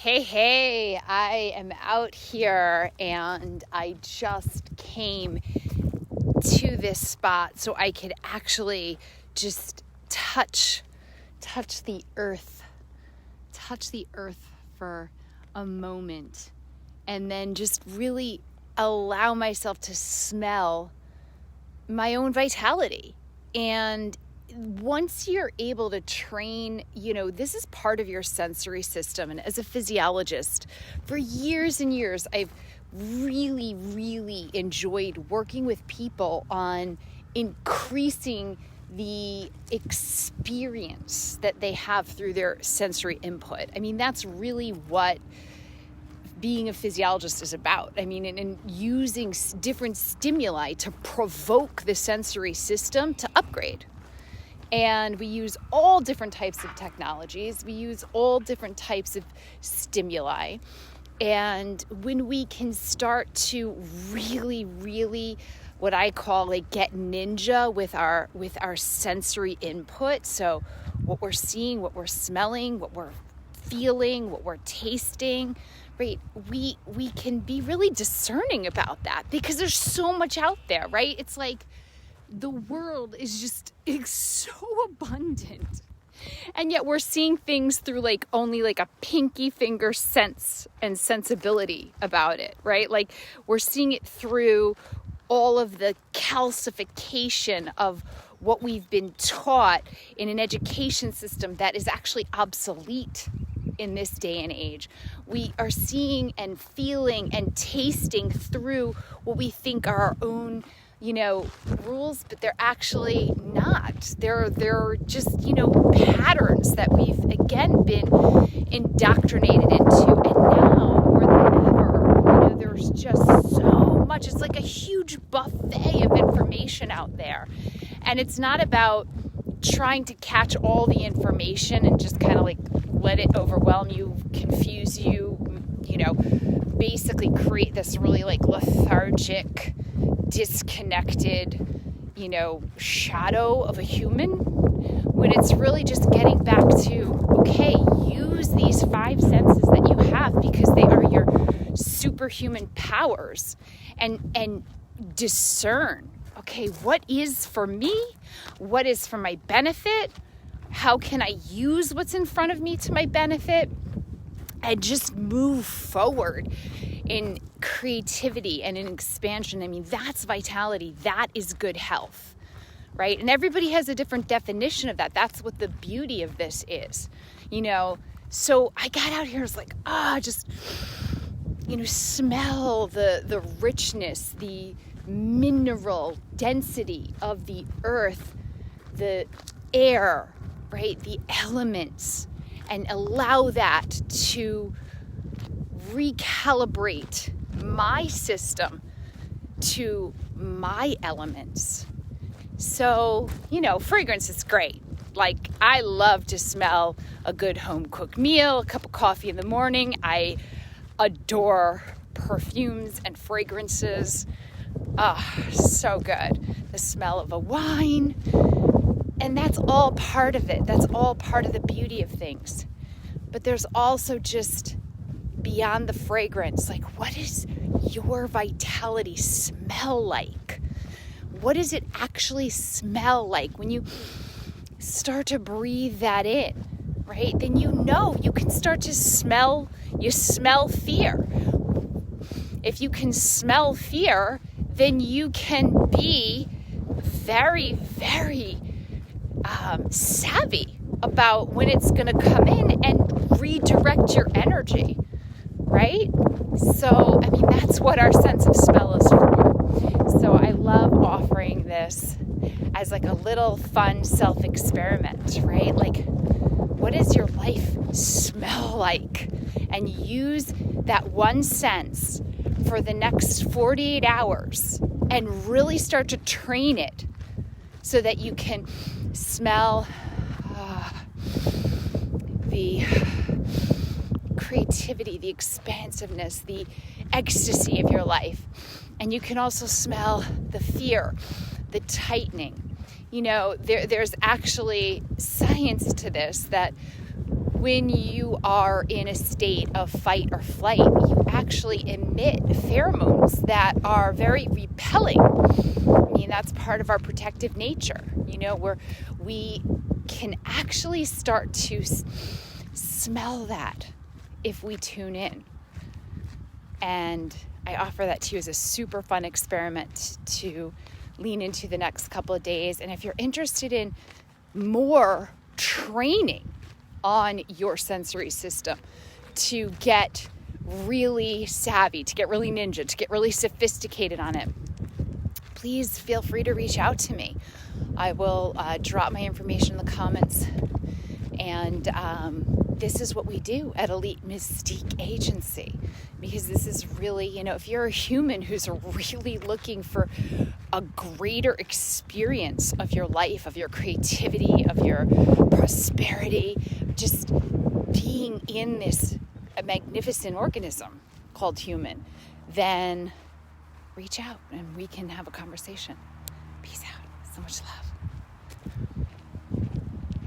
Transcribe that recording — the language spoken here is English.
Hey, I am out here and I just came to this spot so I could actually just touch the earth for a moment and then just really allow myself to smell my own vitality. And once you're able to train, this is part of your sensory system. And as a physiologist, for years and years, I've really, really enjoyed working with people on increasing the experience that they have through their sensory input. I mean, that's really what being a physiologist is about. I mean, and using different stimuli to provoke the sensory system to upgrade. And we use all different types of technologies. We use all different types of stimuli. And when we can start to really, really, what I call get ninja with our sensory input. So what we're seeing, what we're smelling, what we're feeling, what we're tasting, right? We can be really discerning about that because there's so much out there, right? It's like the world is so abundant. And yet we're seeing things through only a pinky finger sense and sensibility about it, right? We're seeing it through all of the calcification of what we've been taught in an education system that is actually obsolete in this day and age. We are seeing and feeling and tasting through what we think are our own rules, but they're actually not. They're just, patterns that we've, again, been indoctrinated into. And now, more than ever, there's just so much. It's like a huge buffet of information out there. And it's not about trying to catch all the information and just kind of let it overwhelm you, confuse you, basically create this really lethargic, disconnected, shadow of a human, when it's really just getting back to, okay, use these five senses that you have because they are your superhuman powers, and discern, okay, what is for me? What is for my benefit? How can I use what's in front of me to my benefit? And just move forward in creativity and in expansion. I mean, that's vitality. That is good health, right? And everybody has a different definition of that. That's what the beauty of this is, So I got out here, I was like, just, smell the richness, the mineral density of the earth, the air, right? The elements. And allow that to recalibrate my system to my elements. So, fragrance is great. I love to smell a good home-cooked meal, a cup of coffee in the morning. I adore perfumes and fragrances. So good. The smell of a wine. And that's all part of it. That's all part of the beauty of things. But there's also just beyond the fragrance, what does your vitality smell like? What does it actually smell like when you start to breathe that in, right? Then you can start to smell, you smell fear. If you can smell fear, then you can be very, very savvy about when it's going to come in and redirect your energy, right? So, that's what our sense of smell is for. So I love offering this as a little fun self-experiment, right? What does your life smell like? And use that one sense for the next 48 hours and really start to train it so that you can smell the creativity, the expansiveness, the ecstasy of your life. And you can also smell the fear, the tightening. There's actually science to this, that when you are in a state of fight or flight, you actually emit pheromones that are very repelling. I mean, that's part of our protective nature, where we can actually start to smell that if we tune in. And I offer that to you as a super fun experiment to lean into the next couple of days. And if you're interested in more training on your sensory system to get really savvy, to get really ninja, to get really sophisticated on it, please feel free to reach out to me. I will drop my information in the comments. And this is what we do at Elite Mystique Agency, because this is really, if you're a human who's really looking for a greater experience of your life, of your creativity, of your prosperity, just being in this magnificent organism called human, then reach out and we can have a conversation. Peace out. So much love.